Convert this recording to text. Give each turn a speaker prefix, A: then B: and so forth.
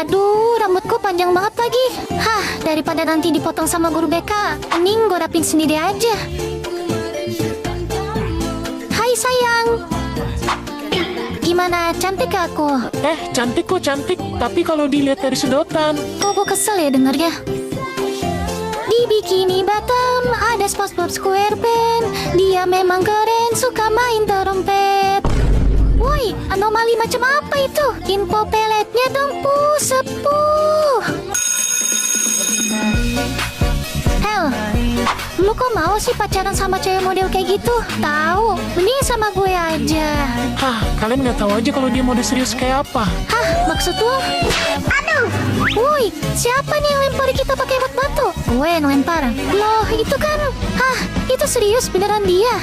A: Aduh, rambutku panjang banget lagi. Hah, daripada nanti dipotong sama guru BK, mending gue rapin sendiri aja. Hai sayang. Gimana, cantik gak aku?
B: Cantik kok cantik, tapi kalau dilihat dari sedotan.
A: Kok gue kesel ya dengernya. Di Bikini Bottom ada SpongeBob SquarePants. Dia memang keren, suka main trompet. Woi, anomali macam apa itu? Info peletnya dong, sepuh. Hel, lu kok mau sih pacaran sama cewek model kayak gitu? Tahu, mending sama gue aja.
B: Hah, kalian nggak tahu aja kalau dia mode serius kayak apa.
A: Hah, maksud lu? Aduh! Woi, siapa nih yang lempar kita pakai emot batu? Gue yang lempar. Loh, itu kan... Hah, itu serius beneran dia.